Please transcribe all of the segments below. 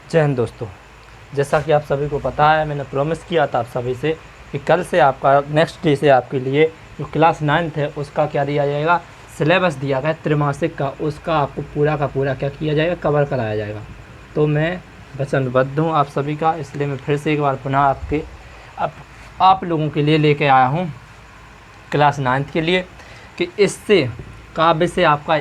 जय हिंद दोस्तों। जैसा कि आप सभी को पता है, मैंने प्रॉमिस किया था आप सभी से कि कल से आपका नेक्स्ट डे से आपके लिए जो क्लास 9th है उसका क्या दिया जाएगा, सिलेबस दिया गया है त्रैमासिक का, उसका आपको पूरा का पूरा क्या किया जाएगा, कवर कराया जाएगा। तो मैं वचनबद्ध हूँ आप सभी का, इसलिए मैं फिर से एक बार पुनः आप लोगों के लिए लेके आया हूँ क्लास 9th के लिए कि इससे काव्य से आपका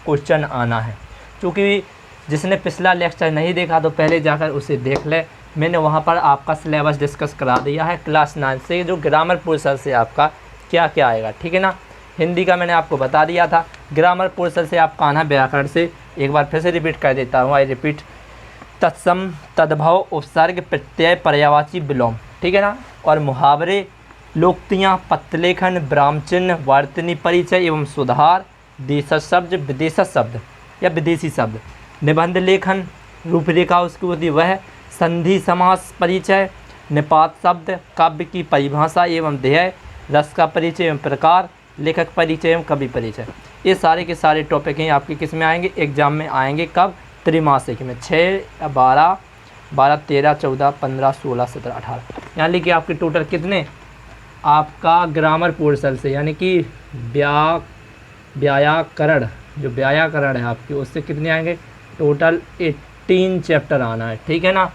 क्वेश्चन आना है। क्योंकि जिसने पिछला लेक्चर नहीं देखा तो पहले जाकर उसे देख ले, मैंने वहाँ पर आपका सिलेबस डिस्कस करा दिया है क्लास 9 से, जो ग्रामर पोर्शन से आपका क्या क्या आएगा, ठीक है ना। हिंदी का मैंने आपको बता दिया था, ग्रामर पोर्शन से आपका आना व्याकरण से। एक बार फिर से रिपीट कर देता हूँ, आई रिपीट, तत्सम, तद्भव, उपसर्ग, प्रत्यय, पर्यायवाची, विलोम, ठीक है ना। और मुहावरे, लोकोक्तियाँ, पत्तलेखन, ब्राह्मचिन्ह, वर्तनी परिचय एवं सुधार, देशज शब्द, विदेशज शब्द या विदेशी शब्द, निबंध लेखन, रूपरेखा उसकी होती वह, संधि समास परिचय, निपात शब्द, काव्य की परिभाषा एवं ध्येय, रस का परिचय एवं प्रकार, लेखक परिचय एवं कवि परिचय। ये सारे के सारे टॉपिक हैं आपके किस में आएंगे, एग्जाम में आएंगे। कब? त्रैमासिक में 6, 12, 13, 14, 15, 16, 17, 18, यानी कि आपके टोटल कितने आपका ग्रामर पोर्शन से, यानी कि व्याकरण, जो व्याकरण है आपकी, उससे कितने आएंगे, टोटल 18 चैप्टर आना है, ठीक है ना।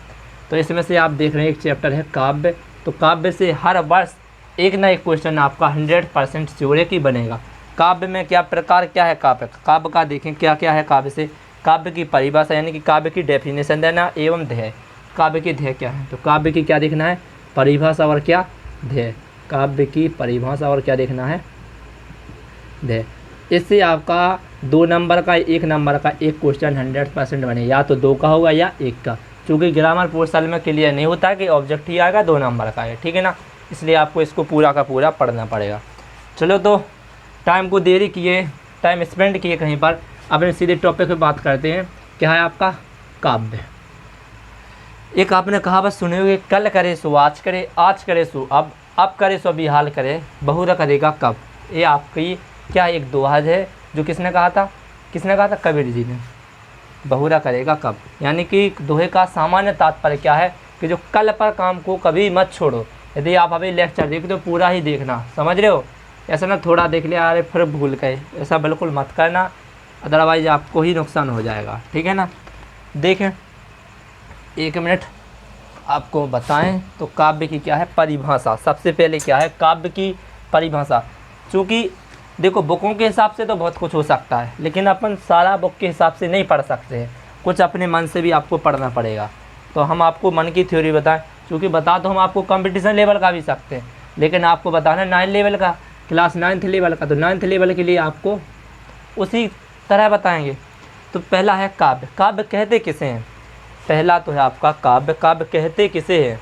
तो इसमें से आप देख रहे हैं एक चैप्टर है काव्य, तो काव्य से हर वर्ष एक ना एक क्वेश्चन आपका 100% श्योर की बनेगा। काव्य में क्या प्रकार क्या है, काव्य का देखें क्या क्या है। काव्य से काव्य की परिभाषा, यानी कि काव्य की डेफिनेशन देना, एवं ध्येय, काव्य के ध्येय क्या है। तो काव्य की क्या देखना है, परिभाषा और क्या ध्येय, काव्य की परिभाषा और क्या देखना है, ध्येय। इससे आपका 2 नंबर का 1 नंबर का एक क्वेश्चन 100% बने, या तो 2 का होगा या 1 का, क्योंकि ग्रामर पोर्शन में क्लियर नहीं होता है कि ऑब्जेक्ट ही आएगा 2 नंबर का है, ठीक है ना। इसलिए आपको इसको पूरा का पूरा पढ़ना पड़ेगा। चलो, तो टाइम को देरी किए, टाइम स्पेंड किए कहीं पर, अब सीधे टॉपिक पे बात करते हैं। क्या है आपका काव्य। एक आपने कहावत सुनी होगी, कल करे सो आज करे, आज करे सो अब करे सो अभी हाल करे, बहुरा करेगा कब। ये आपकी क्या एक दोहा है, जो किसने कहा था, कबीर जी ने, बहुरा करेगा कब। यानी कि दोहे का सामान्य तात्पर्य क्या है कि जो कल पर काम को कभी मत छोड़ो। यदि आप अभी लेक्चर देखते हो पूरा ही देखना, समझ रहे हो, ऐसा ना थोड़ा देख लिया अरे फिर भूल गए, ऐसा बिल्कुल मत करना, अदरवाइज आपको ही नुकसान हो जाएगा, ठीक है ना। देखें 1 मिनट आपको बताएं तो काव्य की क्या है परिभाषा। सबसे पहले क्या है काव्य की परिभाषा। चूँकि देखो बुकों के हिसाब से तो बहुत कुछ हो सकता है, लेकिन अपन सारा बुक के हिसाब से नहीं पढ़ सकते हैं, कुछ अपने मन से भी आपको पढ़ना पड़ेगा। तो हम आपको मन की थ्योरी बताएं, क्योंकि बता तो हम आपको कंपटीशन लेवल का भी सकते हैं, लेकिन आपको बताना 9 लेवल का, क्लास 9th लेवल का, तो 9th लेवल के लिए आपको उसी तरह बताएंगे। तो पहला है काव्य। काव्य कहते किसे हैं, पहला तो है आपका काव्य। काव्य कहते किसे हैं,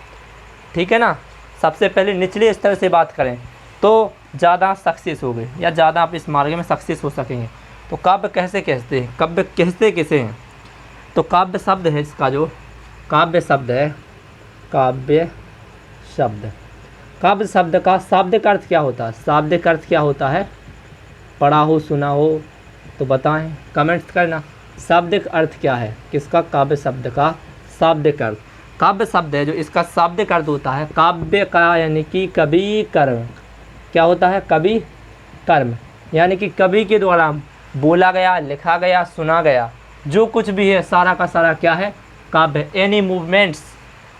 ठीक है ना। सबसे पहले निचले स्तर से बात करें तो ज़्यादा सक्सेस हो गए, या ज़्यादा आप इस मार्ग में सक्सेस हो सकेंगे। तो काव्य कैसे कहते हैं, काव्य कहते किसे हैं। तो काव्य शब्द है, इसका जो काव्य शब्द है, काव्य शब्द का शाब्दिक अर्थ क्या होता है, शाब्दिक अर्थ क्या होता है, पढ़ा हो सुना हो तो बताएं, कमेंट्स करना। शाब्दिक अर्थ क्या है किसका, काव्य शब्द का शाब्दिक अर्थ। काव्य शब्द है जो इसका शाब्दिक अर्थ होता है काव्य का, यानी कि कवि कर्म। क्या होता है, कवि कर्म, यानी कि कवि के द्वारा बोला गया, लिखा गया, सुना गया, जो कुछ भी है सारा का सारा क्या है, काव्य। एनी मूवमेंट्स,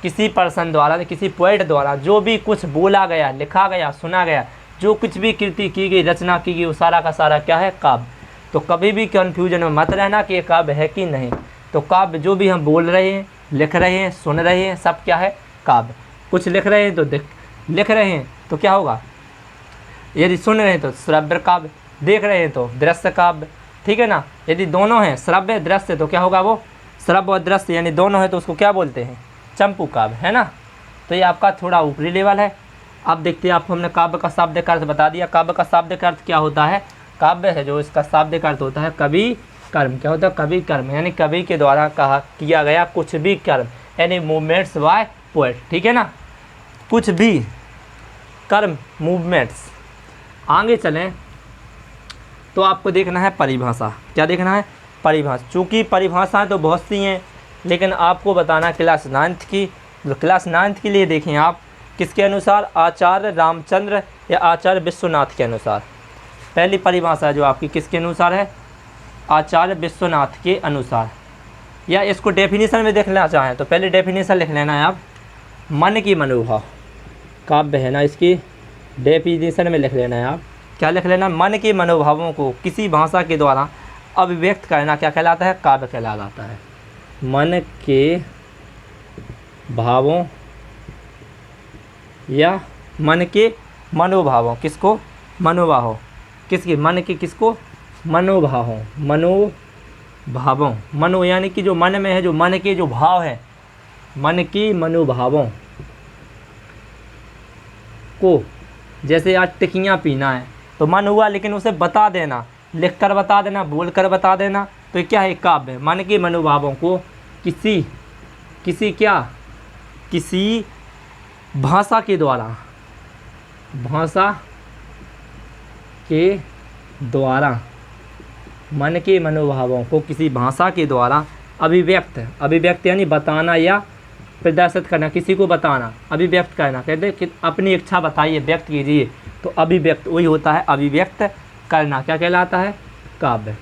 किसी पर्सन द्वारा, किसी पोएट द्वारा जो भी कुछ बोला गया, लिखा गया, सुना गया, जो कुछ भी कृति की गई, रचना की गई, वो सारा का सारा क्या है, काव्य। तो कभी भी कन्फ्यूजन में मत रहना कि ये काव्य है कि नहीं। तो काव्य जो भी हम बोल रहे हैं, लिख रहे हैं, सुन रहे हैं, सब क्या है, काव्य। कुछ लिख रहे हैं तो लिख रहे हैं तो क्या होगा, यदि सुन रहे हैं तो श्रव्य काव्य, देख रहे हैं तो दृश्य काव्य, ठीक है ना। यदि दोनों हैं, श्रव्य दृश्य, तो क्या होगा, वो श्रव्य और दृश्य यानी दोनों है तो उसको क्या बोलते हैं, चंपू काव्य, है ना। तो ये आपका थोड़ा ऊपरी लेवल है। अब देखते हैं, आपको हमने काव्य का शाब्दिक अर्थ बता दिया। काव्य का शाब्दिक अर्थ क्या होता है, काव्य है जो इसका शाब्दिक अर्थ होता है कवि कर्म। क्या होता है, कवि कर्म, यानी कवि के द्वारा किया गया कुछ भी कर्म, यानी मूवमेंट्स बाय पोएट, ठीक है ना, कुछ भी कर्म, मूवमेंट्स। आगे चलें तो आपको देखना है परिभाषा। क्या देखना है, परिभाषा। चूँकि परिभाषाएं तो बहुत सी हैं, लेकिन आपको बताना क्लास 9th की, तो क्लास 9th के लिए देखें आप किसके अनुसार, आचार्य रामचंद्र या आचार्य विश्वनाथ के अनुसार। पहली परिभाषा जो आपकी किसके अनुसार है, आचार्य विश्वनाथ के अनुसार। या इसको डेफिनेशन में देखना चाहें तो पहले डेफिनेशन लिख लेना है आप, मन की मनोभाव, काव्य है ना, इसकी डेफिनेशन में लिख लेना है आप, क्या लिख लेना, मन के मनोभावों को किसी भाषा के द्वारा अभिव्यक्त करना क्या कहलाता है, काव्य कहलाता है। मन के भावों या मन के मनोभावों, किसको, मनोभावों, किसकी, मन के, किसको, मनोभावों, मनोभावों, मनो यानी कि जो मन में है, जो मन के जो भाव है, मन की मनोभावों को, जैसे आज टिकियाँ पीना है तो मन हुआ, लेकिन उसे बता देना, लिख कर बता देना, बोल कर बता देना, तो ये क्या है, काव्य। मन के मनोभावों को किसी भाषा के द्वारा, मन के मनोभावों को किसी भाषा के द्वारा अभिव्यक्त यानी बताना या प्रदर्शित करना, किसी को बताना, अभिव्यक्त करना, कहते हैं कि अपनी इच्छा बताइए, व्यक्त कीजिए, तो अभिव्यक्त वही होता है, अभिव्यक्त करना क्या कहलाता है, काव्य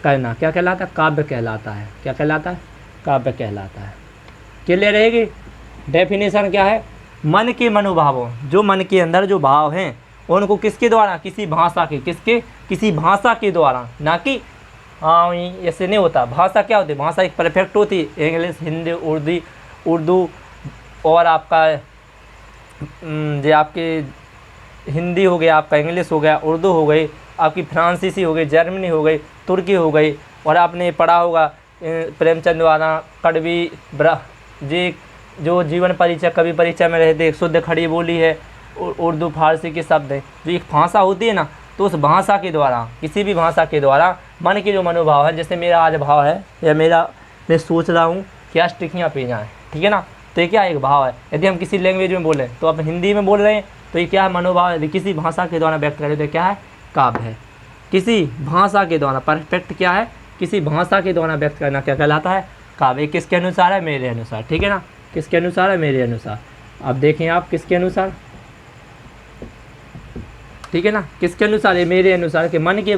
करना क्या कहलाता है, काव्य कहलाता है। क्या कहलाता है, काव्य कहलाता है। क्लियर रहेगी। डेफिनेशन क्या है, मन के मनोभावों, जो मन के अंदर जो भाव हैं उनको किसके द्वारा, किसी भाषा के, किसी भाषा के द्वारा, ना कि हाँ ऐसे नहीं होता। भाषा क्या होती है, भाषा एक परफेक्ट होती है, इंग्लिश, हिंदी, उर्दू और आपका जो आपके हिंदी हो गया, आपका इंग्लिश हो गया, उर्दू हो गई, आपकी फ्रांसीसी हो गई, जर्मनी हो गई, तुर्की हो गई, और आपने पढ़ा होगा प्रेमचंद द्वारा कड़वी जी जो जीवन परिचय, कवि परिचय में रहते, शुद्ध खड़ी बोली है, उर्दू फारसी के शब्द हैं, जो एक भाषा होती है ना, तो उस भाषा के द्वारा, किसी भी भाषा के द्वारा मन के जो मनोभाव है, जैसे मेरा आज भाव है, या मैं सोच रहा हूँ कि आज टिकियाँ पी जाएँ, ठीक है ना, तो ये क्या एक भाव है। यदि हम किसी लैंग्वेज में बोलें, तो आप हिंदी में बोल रहे हैं, तो ये क्या है, मनोभाव। यदि किसी भाषा के द्वारा व्यक्त करें तो क्या है, काव्य है। किसी भाषा के द्वारा, परफेक्ट क्या है, किसी भाषा के द्वारा व्यक्त करना क्या कहलाता है, काव्य। किसके अनुसार है, मेरे अनुसार, ठीक है ना, किसके अनुसार है, मेरे अनुसार। अब देखें आप किसके अनुसार, ठीक है ना, किसके अनुसार है, मेरे अनुसार के मन के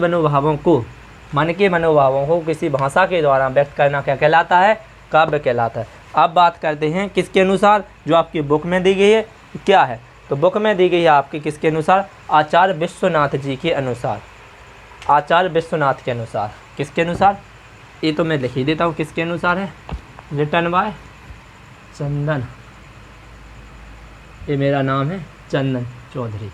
मनोभावों को किसी भाषा के द्वारा व्यक्त करना क्या कहलाता है, काव्य कहलाता है। अब बात करते हैं किसके अनुसार, जो आपकी बुक में दी गई है क्या है, तो बुक में दी गई है आपकी किसके अनुसार, आचार्य विश्वनाथ जी के अनुसार, आचार्य विश्वनाथ के अनुसार। किसके अनुसार, ये तो मैं लिख ही देता हूँ किसके अनुसार है, रिटन बाय चंदन, ये मेरा नाम है चंदन चौधरी।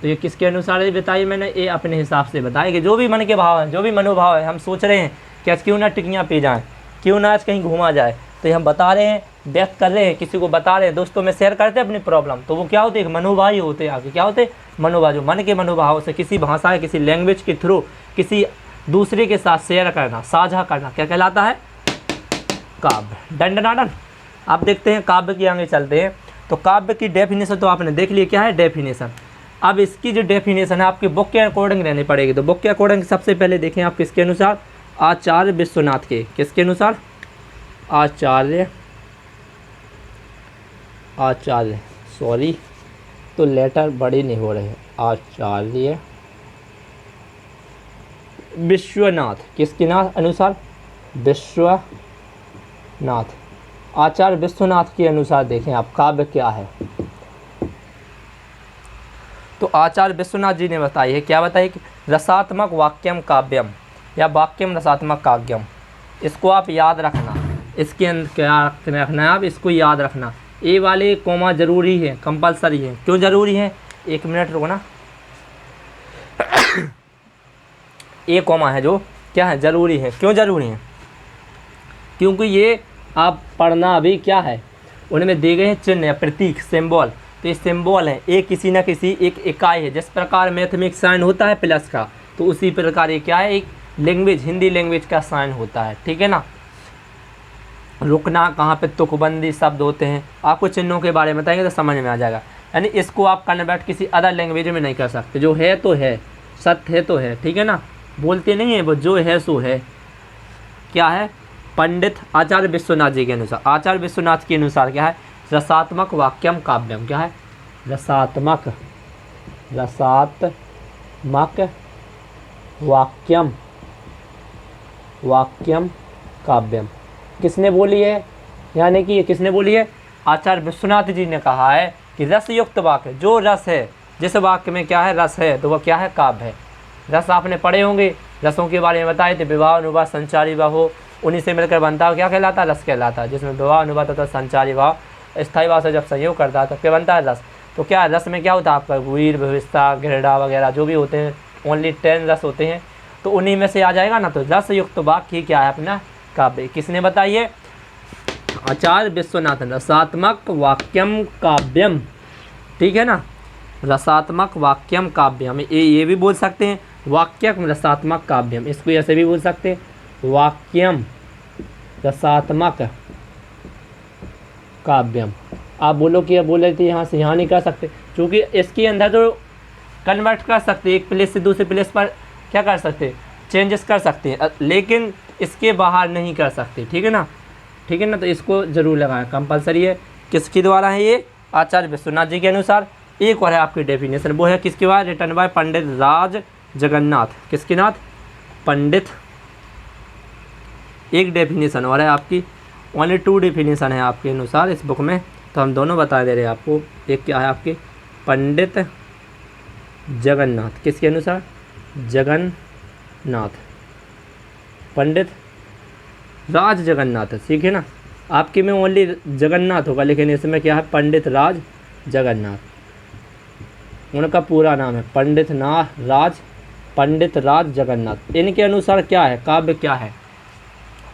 तो ये किसके अनुसार है बताइए, मैंने ये अपने हिसाब से बताया कि जो भी मन के भाव हैं, जो भी मनोभाव है, हम सोच रहे हैं कि आज क्यों ना टिकियाँ पी जाएँ, क्यों ना आज कहीं घूमा जाए, तो ये हम बता रहे हैं, व्यक्त कर रहे हैं, किसी को बता रहे हैं, दोस्तों में शेयर करते हैं अपनी प्रॉब्लम, तो वो क्या होते हैं, मनोभाव ही होते हैं आपके, क्या होते हैं, मनोभाव। जो मन के मनोभाव से किसी भाषा, किसी लैंग्वेज के थ्रू किसी दूसरे के साथ शेयर करना, साझा करना क्या कहलाता है, काव्य। डंडनाडन। आप देखते हैं काव्य की आगे चलते हैं, तो काव्य की डेफिनेशन तो आपने देख लिया, क्या है डेफिनेशन। अब इसकी जो डेफिनेशन है आपकी बुक के अकॉर्डिंग रहनी पड़ेगी, तो बुक के अकॉर्डिंग सबसे पहले देखें आप किसके अनुसार, आचार्य विश्वनाथ के, किसके अनुसार, आचार्य सॉरी तो लेटर बड़े नहीं हो रहे हैं, आचार्य विश्वनाथ, किसके अनुसार, विश्वनाथ, आचार्य विश्वनाथ के अनुसार देखें आप काव्य क्या है। तो आचार्य विश्वनाथ जी ने बताई है, क्या बताई कि रसात्मक वाक्यम काव्यम या वाक्यम रसात्मक काव्यम। इसको आप याद रखना, इसके अंदर क्या रखना है, आप इसको याद रखना। ए वाले कोमा जरूरी है, कंपलसरी है। क्यों जरूरी है, एक मिनट रुको ना, ए कोमा है जो क्या है, जरूरी है। क्यों जरूरी है, क्योंकि ये आप पढ़ना अभी क्या है, उनमें दिए गए हैं चिन्ह या प्रतीक, सिंबल। तो ये सिंबल है, एक किसी न किसी एक इकाई है। जिस प्रकार मैथमेटिक्स साइन होता है प्लस का, तो उसी प्रकार ये क्या है, एक लैंग्वेज, हिंदी लैंग्वेज का साइन होता है, ठीक है ना। रुकना, कहाँ पे तुकबंदी शब्द होते हैं, आपको चिन्हों के बारे में बताएंगे तो समझ में आ जाएगा। यानी इसको आप कन्वर्ट किसी अदर लैंग्वेज में नहीं कर सकते, जो है तो है, सत्य है तो है, ठीक है ना, बोलते नहीं है वो, जो है सो है। क्या है, पंडित आचार्य विश्वनाथ जी के अनुसार, आचार्य विश्वनाथ के अनुसार क्या है, रसात्मक वाक्यम काव्यम। क्या है, रसात्मक वाक्यम काव्यम। किसने बोली है, यानी कि ये किसने बोली है, आचार्य विश्वनाथ जी ने कहा है कि रस युक्त वाक्य, जो रस है, जिस वाक्य में क्या है, रस है, तो वह क्या है, काव्य है। रस आपने पढ़े होंगे, रसों के बारे में बताए थे, विवाह अनुवाद संचारी भाव हो, उन्हीं से मिलकर बनता है क्या कहलाता है, रस कहलाता है। जिसमें विवाह अनुवाद तथा संचारी भाव स्थायी भाव से जब संयोग करता है तो क्या बनता है, रस। तो क्या रस में क्या होता है आपका, वीर भविष्यता घृणा वगैरह जो भी होते हैं, ओनली 10 रस होते हैं, तो उन्हीं में से आ जाएगा ना। तो रस युक्त वाक्य ही क्या है अपना काव्य। किसने बताइए, आचार्य विश्वनाथ। रसात्मक वाक्यम काव्यम, ठीक है ना, रसात्मक वाक्यम काव्यम, ये भी बोल सकते हैं वाक्यम रसात्मक काव्यम, इसको ऐसे भी बोल सकते हैं वाक्यम रसात्मक काव्यम। आप बोलो कि अब बोले थे यहाँ से यहाँ नहीं कर सकते, क्योंकि इसके अंदर तो कन्वर्ट कर सकते, एक प्लेस से दूसरे प्लेस पर क्या कर सकते, चेंजेस कर सकते हैं, लेकिन इसके बाहर नहीं कर सकते, ठीक है ना, ठीक है ना। तो इसको ज़रूर लगाएं, कंपलसरी है। किसके द्वारा है ये, आचार्य विश्वनाथ जी के अनुसार। एक और है आपकी डेफिनेशन, वो है किसके बाद, रिटन बाय पंडित राज जगन्नाथ। किसके नाथ, पंडित। एक डेफिनेशन और है आपकी, ओनली 2 डेफिनेशन है आपके अनुसार इस बुक में, तो हम दोनों बता दे रहे हैं आपको। एक क्या है आपके, पंडित जगन्नाथ, किसके अनुसार, जगन्नाथ, पंडित राज जगन्नाथ, ठीक है ना। आपके में ओनली जगन्नाथ होगा, लेकिन इसमें क्या है, पंडित राज जगन्नाथ। उनका पूरा नाम है पंडित राज जगन्नाथ। इनके अनुसार क्या है, काव्य क्या है।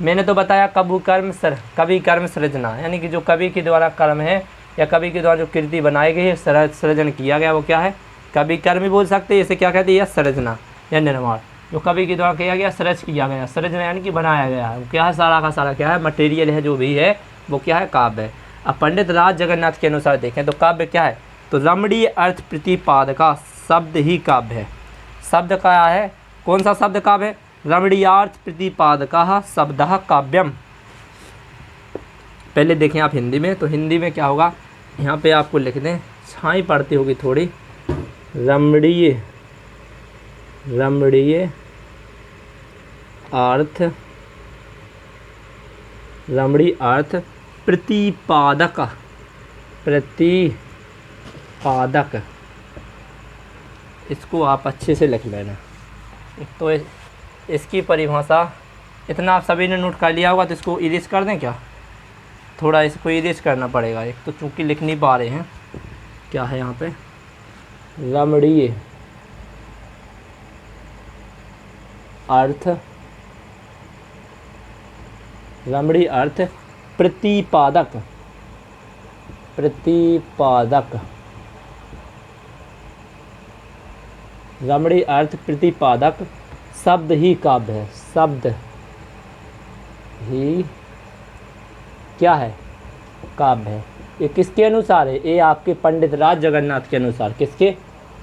मैंने तो बताया कवि कर्म सृजना, यानी कि जो कवि के द्वारा कर्म है या कवि के द्वारा जो कृति बनाई गई है, सृजन किया गया, वो क्या है, कवि कर्म भी बोल सकते हैं। इसे क्या कहते हैं, या सृजना या निर्माण, जो कवि के द्वारा किया गया, किया गया, सृजना यानी कि बनाया गया है, वो क्या है, सारा का सारा क्या है, मटेरियल है, जो भी है वो क्या है, काव्य है। अब पंडित राज जगन्नाथ के अनुसार देखें तो काव्य क्या है, तो रमणीय अर्थ प्रतिपादका शब्द ही काव्य है। शब्द क्या है, कौन सा शब्द काव्य है, रमणीयार्थ प्रतिपादका शब्द काव्यम। पहले देखें आप हिंदी में, तो हिंदी में क्या होगा, यहाँ पे आपको लिख दें, छाई पड़ती होगी थोड़ी, रमणीय अर्थ प्रतिपादक, इसको आप अच्छे से लिख लेना। तो इसकी परिभाषा इतना आप सभी ने नोट कर लिया होगा, तो इसको इरेज कर दें क्या, थोड़ा इसको इरेज करना पड़ेगा, एक तो चूँकि लिख नहीं पा रहे हैं। क्या है यहाँ पे, रमणीय अर्थ प्रतिपादक, रमणीय अर्थ प्रतिपादक शब्द ही काव्य है। शब्द ही क्या है, काव्य है। ये किसके अनुसार है, ये आपके पंडित राज जगन्नाथ के अनुसार। किसके,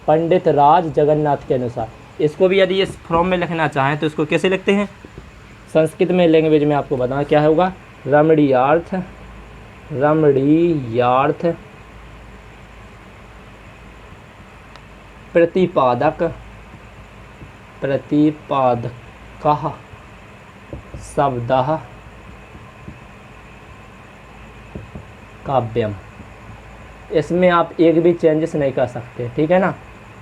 पंडित राज जगन्नाथ के अनुसार। इसको भी यदि इस फॉर्म में लिखना चाहें तो इसको कैसे लिखते हैं, संस्कृत में लैंग्वेज में आपको बताना क्या होगा, रमणीयार्थ प्रतिपादक शब्दः काव्यम। इसमें आप एक भी चेंजेस नहीं कर सकते, ठीक है ना,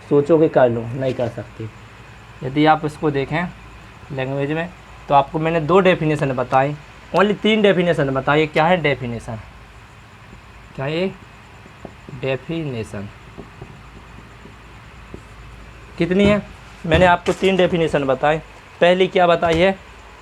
सोचो कि कर लो, नहीं कर सकते। यदि आप इसको देखें लैंग्वेज में, तो आपको मैंने 2 डेफिनेशन बताई, ओनली 3 डेफिनेशन बताइए। क्या है डेफिनेशन, क्या है डेफिनेशन, कितनी है, मैंने आपको 3 डेफिनेशन बताए। पहली क्या बताई है,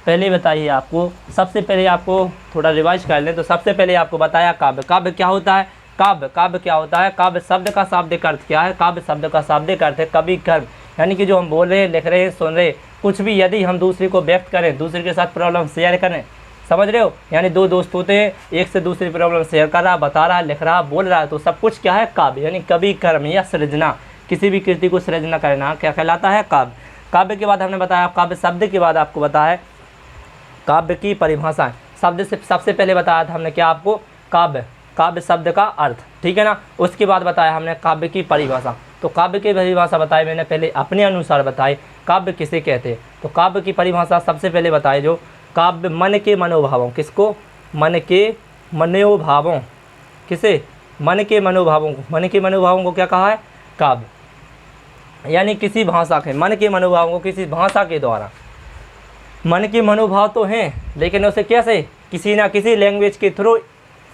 पहले बताइए आपको, सबसे पहले आपको थोड़ा रिवाइज कर लें, तो सबसे पहले आपको बताया काव्य। काव्य क्या होता है, काव्य क्या होता है, काव्य शब्द का शाब्दिक अर्थ क्या है, काव्य शब्द का शाब्दिक अर्थ है कवि कर्म, यानी कि जो हम बोल रहे हैं, लिख रहे हैं, सुन रहे हैं, कुछ भी यदि हम दूसरे को व्यक्त करें, दूसरे के साथ प्रॉब्लम शेयर करें, समझ रहे हो, यानी 2 दोस्त होते हैं, एक से दूसरी प्रॉब्लम शेयर कर रहा, बता रहा, लिख रहा, बोल रहा है, तो सब कुछ क्या है, काव्य, यानी कवि कर्म या सृजना, किसी भी कृति को सृजना करना क्या कहलाता है, काव्य। काव्य के बाद हमने बताया, काव्य शब्द के बाद आपको बताया काव्य की परिभाषा। शब्द से सबसे पहले बताया था हमने क्या आपको, काव्य, काव्य शब्द का अर्थ, ठीक है ना। उसके बाद बताया हमने काव्य की परिभाषा। तो काव्य की परिभाषा बताई मैंने पहले अपने अनुसार बताई, काव्य किसे कहते हैं। तो काव्य की परिभाषा सबसे पहले बताई जो काव्य मन के मनोभावों, किसको, मन के मनोभावों, किसे, मन के मनोभावों को, मन के मनोभावों को क्या कहा है, काव्य। यानी किसी भाषा के मन के मनोभावों को किसी भाषा के द्वारा, मन के मनोभाव तो हैं लेकिन उसे कैसे, किसी ना किसी लैंग्वेज के थ्रू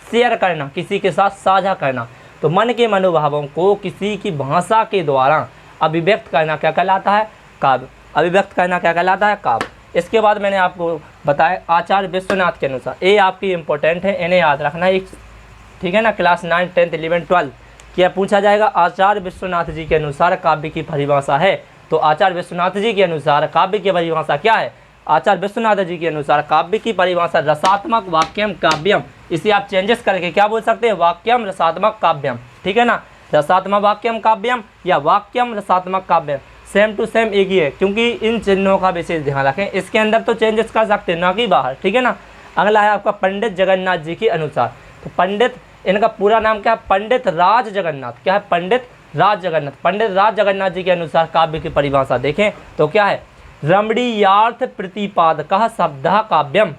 शेयर करना, किसी के साथ साझा करना। तो मन के मनोभावों को किसी की भाषा के द्वारा अभिव्यक्त करना क्या कहलाता है, काव्य। अभिव्यक्त करना क्या कहलाता है, काव्य। इसके बाद मैंने आपको बताया आचार्य विश्वनाथ के अनुसार, ये आपकी इंपॉर्टेंट है, इन्हें याद रखना एक, ठीक है ना। क्लास 9, 10, 11, 12 क्या पूछा जाएगा, आचार्य विश्वनाथ जी के अनुसार काव्य की परिभाषा है। तो आचार्य विश्वनाथ जी के अनुसार काव्य की परिभाषा क्या है, आचार्य विश्वनाथ जी के अनुसार काव्य की परिभाषा रसात्मक वाक्यम काव्यम। इसे आप चेंजेस करके क्या बोल सकते हैं, वाक्यम रसात्मक काव्यम, ठीक है ना। रसात्मक वाक्यम काव्यम या वाक्यम रसात्मक काव्यम, सेम टू सेम एक ही है, क्योंकि इन चिन्हों का विशेष ध्यान रखें। इसके अंदर तो चेंजेस कर सकते हैं, ना कि बाहर, ठीक है ना। अगला है आपका पंडित जगन्नाथ जी के अनुसार। तो पंडित, इनका पूरा नाम क्या है, पंडित राज जगन्नाथ, क्या है, पंडित राज जगन्नाथ। पंडित राज जगन्नाथ जी के अनुसार काव्य की परिभाषा देखें तो क्या है, रमणीयार्थ प्रतिपादकः शब्दः काव्यम,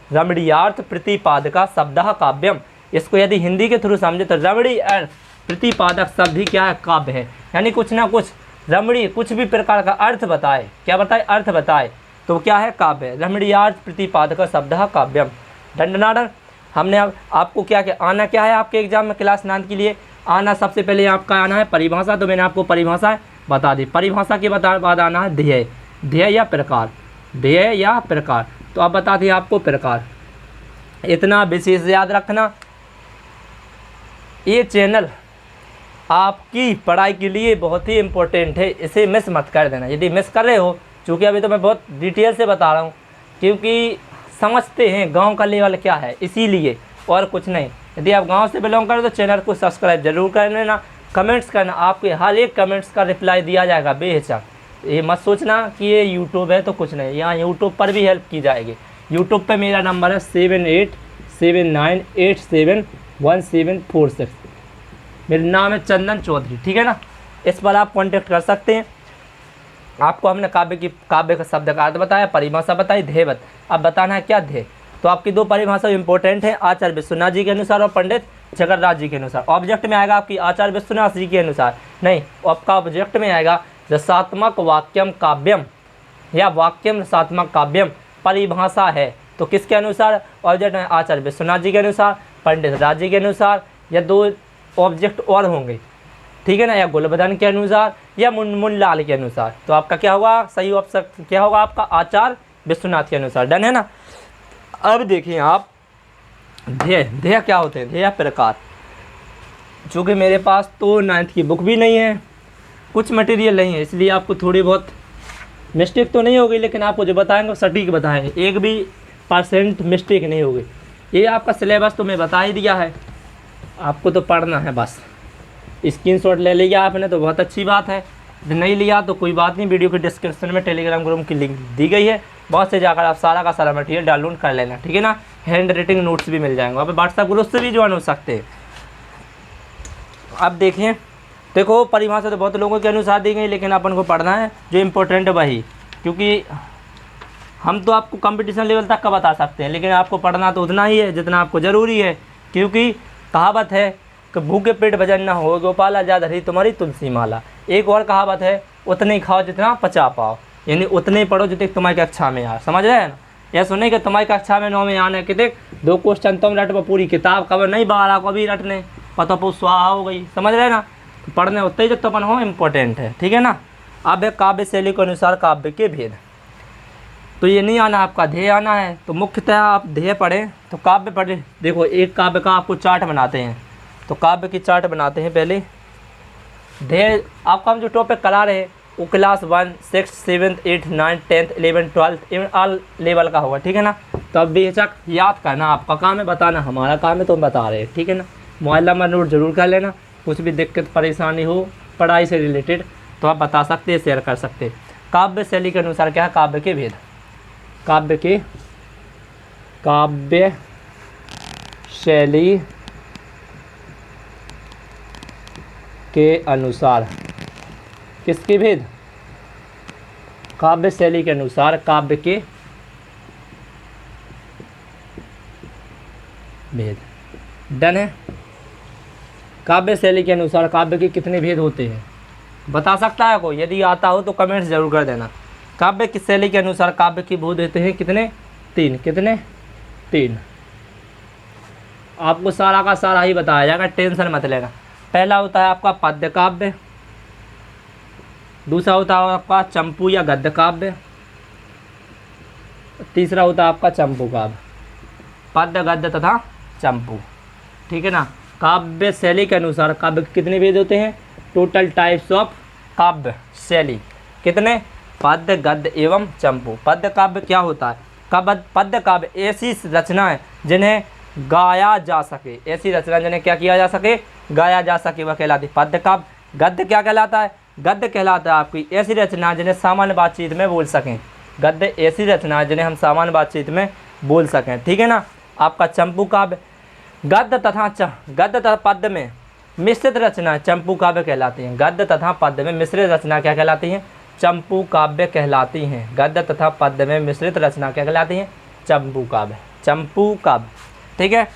रमणीयार्थ प्रतिपादकः शब्दः काव्यम। इसको यदि हिंदी के थ्रू समझे तो रमणी अर्थ प्रतिपादक शब्द ही क्या है, काव्य है। यानी कुछ ना कुछ रमणी, कुछ भी प्रकार का अर्थ बताए, क्या बताए, अर्थ बताए, तो क्या है, काव्य। रमणीयार्थ प्रतिपादकः शब्दः काव्यम। दंडनादन। हमने अब आपको क्या क्या आना क्या है आपके एग्जाम में क्लास 9 के लिए आना, सबसे पहले आपका आना है परिभाषा। तो मैंने आपको परिभाषा बता दी। परिभाषा के बाद आना है ध्येय, ध्येय या प्रकार, ध्येय या प्रकार। तो अब बता दें आपको प्रकार। इतना विशेष याद रखना, ये चैनल आपकी पढ़ाई के लिए बहुत ही इम्पोर्टेंट है, इसे मिस मत कर देना। यदि मिस कर रहे हो, चूँकि अभी तो मैं बहुत डिटेल से बता रहा हूँ, क्योंकि समझते हैं गांव का लेवल क्या है, इसीलिए, और कुछ नहीं। यदि आप गांव से बिलोंग करें तो चैनल को सब्सक्राइब जरूर कर लेना, कमेंट्स करना, आपके हर एक कमेंट्स का रिप्लाई दिया जाएगा बेहिचक। ये मत सोचना कि ये यूट्यूब है तो कुछ नहीं, यहाँ यूट्यूब पर भी हेल्प की जाएगी। यूट्यूब पे मेरा नंबर है 7879871746। मेरा नाम है चंदन चौधरी, ठीक है ना। इस पर आप कांटेक्ट कर सकते हैं। आपको हमने काव्य का शब्द का अर्थ बताया, परिभाषा बताई, ध्येय अब बताना है क्या ध्येय। तो आपकी दो परिभाषा इंपॉर्टेंट है, आचार्य विश्वनाथ जी के अनुसार और पंडित जगन्नाथ जी के अनुसार। ऑब्जेक्ट में आएगा आपकी आचार्य विश्वनाथ जी के अनुसार, नहीं, आपका ऑब्जेक्ट में आएगा रसात्मक वाक्यम काव्यम या वाक्यम रसात्मक काव्यम परिभाषा है। तो किसके अनुसार ऑब्जेक्ट में, आचार्य विश्वनाथ जी के अनुसार, पंडित राज जी के अनुसार, या दो ऑब्जेक्ट और होंगे, ठीक है ना, या गुलबदन के अनुसार या मुनमुन लाल के अनुसार। तो आपका क्या होगा, सही ऑप्शन क्या होगा आपका, आचार्य विश्वनाथ के अनुसार। डन है ना। अब देखिए आप ध्येय, ध्येय क्या होते हैं, ध्येय प्रकार। चूँकि मेरे पास तो 9th की बुक भी नहीं है, कुछ मटेरियल नहीं है, इसलिए आपको थोड़ी बहुत मिस्टेक तो नहीं होगी, लेकिन आपको जो बताएंगे वो सटीक बताएंगे, एक भी % मिस्टेक नहीं होगी। ये आपका सिलेबस तो मैं बता ही दिया है, आपको तो पढ़ना है बस। स्क्रीनशॉट ले लिया आपने तो बहुत अच्छी बात है, नहीं लिया तो कोई बात नहीं, वीडियो के डिस्क्रिप्शन में टेलीग्राम ग्रुप की लिंक दी गई है, बहुत से जाकर आप सारा का सारा मटेरियल डाउनलोड कर लेना, ठीक है ना। हैंड राइटिंग नोट्स भी मिल जाएंगे, वहाँ पे व्हाट्सएप ग्रुप से भी ज्वाइन हो सकते हैं। अब देखें, देखो परिभाषा तो बहुत लोगों के अनुसार दी गई, लेकिन अपन को पढ़ना है जो इम्पोर्टेंट है वही, क्योंकि हम तो आपको कंपटीशन लेवल तक का बता सकते हैं, लेकिन आपको पढ़ना तो उतना ही है जितना आपको ज़रूरी है। क्योंकि कहावत है कि भूखे पेट भजन ना हो गोपाला जा धरी तुम्हारी तुलसी माला। एक और कहावत है, उतने ही खाओ जितना पचा पाओ, यानी उतने ही पढ़ो जितने तुम्हारी कक्षा में आ, समझ रहे हैं ना। यह सुने कि तुम्हारी कक्षा में 9 में आने कितने 2 क्वेश्चन तुम रट पूरी किताब कवर नहीं, 12 को भी रटने पता पो स्वाहा हो गई, समझ रहे ना। तो पढ़ने उतने ही जो अपन हो इम्पोर्टेंट है, ठीक है ना। अब है काव्य शैली के अनुसार काव्य के भेद। तो ये नहीं आना, आपका ध्येय आना है। तो मुख्यतः आप ध्येय पढ़ें तो काव्य पढ़ें। देखो एक काव्य का आपको चार्ट बनाते हैं, तो काव्य की चार्ट बनाते हैं पहले। ध्येय आपका हम जो टॉपिक करा रहे हैं वो क्लास 1, 6, 7, 8, 9, 10, 11, 12 इवन ऑल लेवल का होगा, ठीक है ना। तो अब बेशक याद करना आपका काम है, बताना हमारा काम है, तो हम बता रहे हैं, ठीक है ना। मोबाइल नंबर नोट जरूर कर लेना, कुछ भी दिक्कत परेशानी हो पढ़ाई से रिलेटेड तो आप बता सकते हैं, शेयर कर सकते हैं। काव्य शैली के अनुसार क्या है, काव्य के भेद। काव्य के काव्य शैली के अनुसार, किसकी भेद? काव्य शैली के अनुसार काव्य के भेद। डन है। काव्य शैली के अनुसार काव्य के कितने भेद होते हैं, बता सकता है कोई? यदि आता हो तो कमेंट्स जरूर कर देना। काव्य की शैली के अनुसार काव्य के भेद होते हैं कितने? 3। कितने? 3। आपको सारा का सारा ही बताया जाएगा, टेंशन मत लेना। पहला होता है आपका पद्य काव्य, दूसरा होता है आपका चंपू या गद्य काव्य, तीसरा होता है आपका चंपू काव्य। पद्य, गद्य तथा चंपू, ठीक है ना। काव्य शैली के अनुसार काव्य के कितने भेद होते हैं? टोटल टाइप्स ऑफ काव्य शैली कितने? पद्य, गद्य एवं चंपू। पद्य काव्य क्या होता है? पद्य काव्य ऐसी रचना है जिन्हें गाया जा सके, ऐसी रचना जिन्हें क्या किया जा सके? गाया जा सके, वह कहलाती पद्य काव्य। गद्य क्या कहलाता है? गद्य कहलाता है आपकी ऐसी रचना जिन्हें सामान्य बातचीत में बोल सकें। गद्य ऐसी रचना जिन्हें हम सामान्य बातचीत में बोल सकें, ठीक है ना। आपका चंपू काव्य गद्य तथा पद्य में मिश्रित रचना चंपू काव्य कहलाती हैं। गद्य तथा पद्य में मिश्रित रचना क्या कहलाती हैं? चंपू काव्य कहलाती हैं। गद्य तथा पद्य में मिश्रित रचना क्या कहलाती हैं? चंपू काव्य। चंपू काव्य, ठीक है।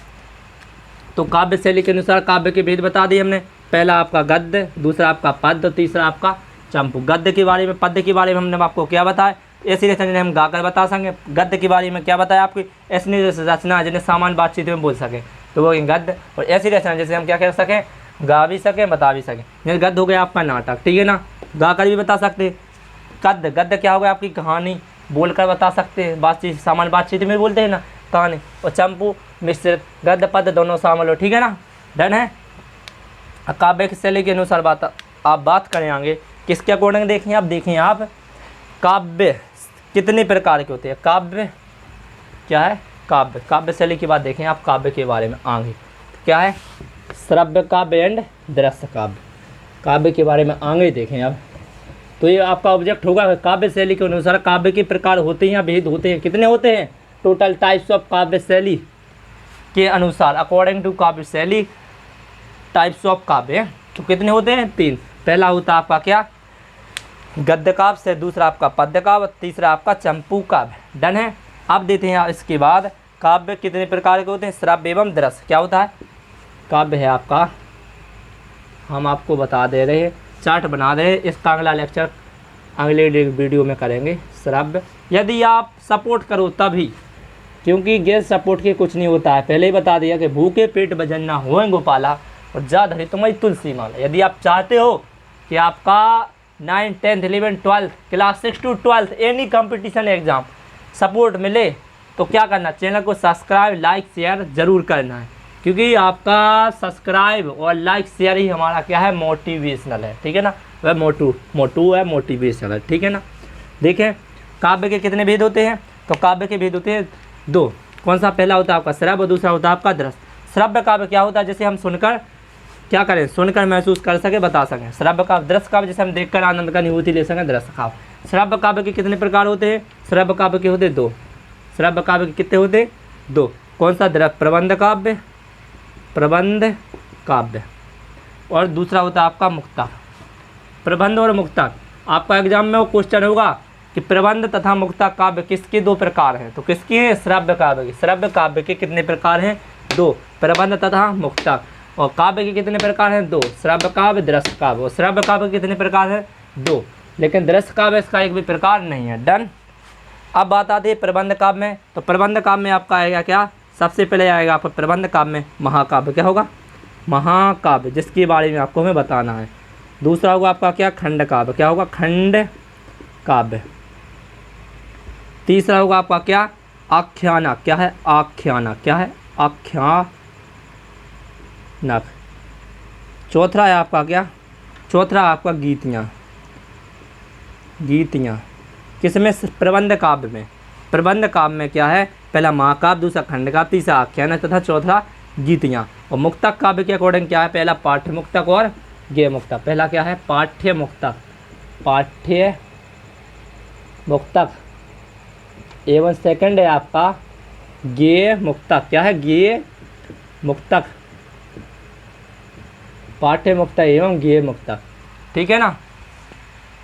तो काव्य शैली के अनुसार काव्य के भेद बता दिए हमने। पहला आपका गद्य, दूसरा आपका पद्य, तीसरा आपका चंपू। गद्य के बारे में, पद्य के बारे में हमने आपको क्या बताया? ऐसी रचना जिन्हें हम गाकर बता सकें। गद्य के बारे में क्या बताया आपकी? ऐसी रचना जिन्हें सामान्य बातचीत में बोल सकें, तो वो गद्य। और ऐसी रचना जैसे हम क्या कर सकें? गा भी सकें, बता भी सकें। जैसे गद्य हो गया आपका नाटक, ठीक है ना, गा कर भी बता सकते हैं। गद्य क्या हो गया? आपकी कहानी बोलकर बता सकते हैं, बातचीत, सामान्य बातचीत में बोलते हैं ना कहानी। और चंपू मिश्रित, गद्य पद्य दोनों शामिल हो, ठीक है ना। डन है। काव्य की शैली के अनुसार आप बात करें आगे किसके अकॉर्डिंग देखें आप काव्य कितने प्रकार के होते हैं। काव्य क्या है? काव्य शैली की बात देखें आप काव्य के बारे में आगे क्या है? श्रव्य काव्य एंड दृश्य काव्य। काव्य के बारे में आगे देखें आप, तो ये आपका ऑब्जेक्ट होगा। काव्य शैली के अनुसार काव्य के प्रकार होते हैं या भेद होते हैं, कितने होते हैं? टोटल टाइप्स ऑफ काव्य शैली के अनुसार, अकॉर्डिंग टू काव्य शैली टाइप्स ऑफ काव्य, तो कितने होते हैं? 3। पहला होता है आपका क्या? गद्य काव्य से, दूसरा आपका पद्य काव्य, तीसरा आपका चंपू काव्य। डन है। अब देते हैं इसके बाद काव्य कितने प्रकार के होते हैं? श्रव्य एवं दृश्य। क्या होता है? काव्य है आपका, हम आपको बता दे रहे हैं, चार्ट बना दे रहे हैं। इसका अगला लेक्चर अगले वीडियो में करेंगे। श्रव्य यदि आप सपोर्ट करो तभी, क्योंकि गैर सपोर्ट के कुछ नहीं होता है। पहले ही बता दिया कि भूखे पेट भजन ना होए गोपाला और जा धरी तुम्हारी तुलसी माला। यदि आप चाहते हो कि आपका 9, 10, 11, 12 class 6 to 12 any competition exam support मिले तो क्या करना? चैनल को सब्सक्राइब, लाइक, शेयर ज़रूर करना है, क्योंकि आपका सब्सक्राइब और लाइक शेयर ही हमारा क्या है? मोटिवेशनल है, ठीक है ना। वह मोटू है, मोटिवेशनल है, ठीक है ना। देखें काव्य के कितने भेद होते हैं? तो काव्य के भेद होते हैं 2। कौन सा? पहला होता है आपका श्रव्य, दूसरा होता है आपका दृश्य। श्रव्य काव्य क्या होता है? जैसे हम सुनकर क्या करें? सुनकर महसूस कर सके, बता सकें। श्रव्य काव्य। दृश्य काव्य जैसे हम देखकर आनंद का अनुभूति ले सकें, दृश्य काव्य। श्रव्य काव्य के कितने प्रकार होते हैं? श्रव्य काव्य के होते 2। श्रव्य काव्य के कितने होते? 2। कौन सा? प्रबंध काव्य और दूसरा होता है आपका मुक्तक। प्रबंध और मुक्तक, आपका एग्जाम में वो क्वेश्चन होगा कि प्रबंध तथा मुक्तक काव्य किसके 2 प्रकार हैं? तो किसके हैं? श्रव्य काव्य के। श्रव्य काव्य के कितने प्रकार हैं? 2। प्रबंध तथा मुक्तक। और काव्य के कितने प्रकार हैं? 2। श्रव्य काव्य, दृश्य काव्य। और श्रव्य काव्य के कितने प्रकार हैं? 2। लेकिन दृश्य काव्य इसका एक भी प्रकार नहीं है। डन। अब बात आती है प्रबंध काव्य में। तो प्रबंध काव्य में आपका आएगा क्या? सबसे पहले आएगा आपका प्रबंध काव्य में महाकाव्य। क्या होगा? महाकाव्य, जिसके बारे में आपको हमें बताना है। दूसरा होगा आपका क्या? खंड काव्य। क्या होगा? खंड काव्य। तीसरा होगा आपका क्या? आख्यानक। क्या है? आख्यानक। क्या है? आख्यानक। चौथा है आपका क्या? चौथा आपका गीतियाँ। किसमें? प्रबंध काव्य में। प्रबंध काव्य में क्या है? पहला महाकाव्य, दूसरा खंड काव्य, तीसरा आख्यानक तथा चौथा गीतियाँ। और मुक्तक काव्य के अकॉर्डिंग क्या है? पहला पाठ्य मुक्तक और गेय मुक्तक। पहला क्या है? पाठ्य मुक्तक एवं सेकंड है आपका गेय मुक्तक, क्या है गेय मुक्तक, पाठ्य मुक्तक एवं गेय मुक्तक, ठीक है ना।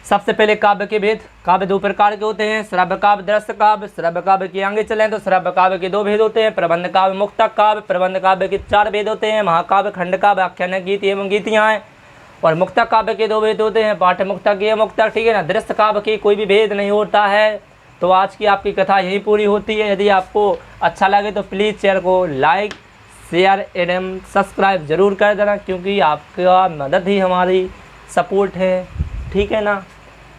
सबसे पहले काव्य के भेद। काव्य दो प्रकार के होते हैं, श्रव्य काव्य, दृश्य काव्य। श्रव्य काव्य के आगे चलें तो श्रव्य काव्य के दो भेद होते हैं, प्रबंध काव्य, मुक्तक काव्य। प्रबंध काव्य के चार भेद होते हैं, महाकाव्य, खंड काव्य, आख्यान, गीत एवं गीतियाँ। और मुक्तक काव्य के दो भेद होते हैं, पाठ्य मुक्तक, गेय मुक्तक, ठीक है ना। दृश्य काव्य के कोई भी भेद नहीं होता है। तो आज की आपकी कथा यही पूरी होती है। यदि आपको अच्छा लगे तो प्लीज़ चैनल को लाइक, शेयर एवं सब्सक्राइब जरूर कर देना, क्योंकि आपका मदद ही हमारी सपोर्ट है, ठीक है ना।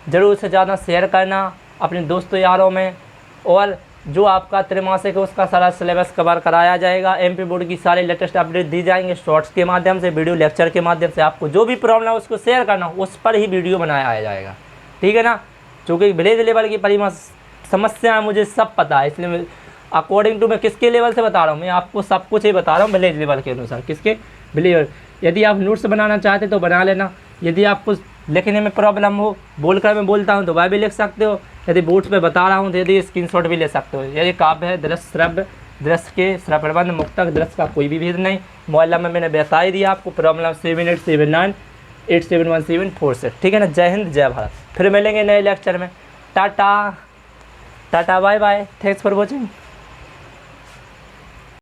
ज़रूर से ज़्यादा शेयर करना अपने दोस्तों यारों में। और जो आपका त्रैमासिक है उसका सारा सिलेबस कवर कराया जाएगा। एमपी बोर्ड की सारी लेटेस्ट अपडेट दी जाएंगे शॉर्ट्स के माध्यम से, वीडियो लेक्चर के माध्यम से। आपको जो भी प्रॉब्लम है उसको शेयर करना, उस पर ही वीडियो बनाया जाएगा, ठीक है ना। चूँकि विलेज लेवल की समस्या मुझे सब पता है, इसलिए अकॉर्डिंग टू मैं किसके लेवल से बता रहा हूँ, मैं आपको सब कुछ ही बता रहा हूँ विलेज लेवल के अनुसार। किसके? विलेज। यदि आप नोट्स बनाना चाहते तो बना लेना। यदि आपको लिखने में प्रॉब्लम हो, बोलकर मैं बोलता हूँ तो वह भी लिख सकते हो। यदि बोर्ड्स पे बता रहा हूँ तो यदि स्क्रीनशॉट भी ले सकते हो। यदि काव्य है, दृश्य, श्रव्य, दृश्य के श्रव्य प्रबंध, मुक्तक, दृश्य का कोई भी भेद नहीं। मोबाइल नंबर मैंने बता ही दिया आपको, प्रॉब्लम 7879871746, ठीक है ना। जय हिंद, जय भारत। फिर मिलेंगे नए लेक्चर में। Tata tata, bye bye, thanks for watching.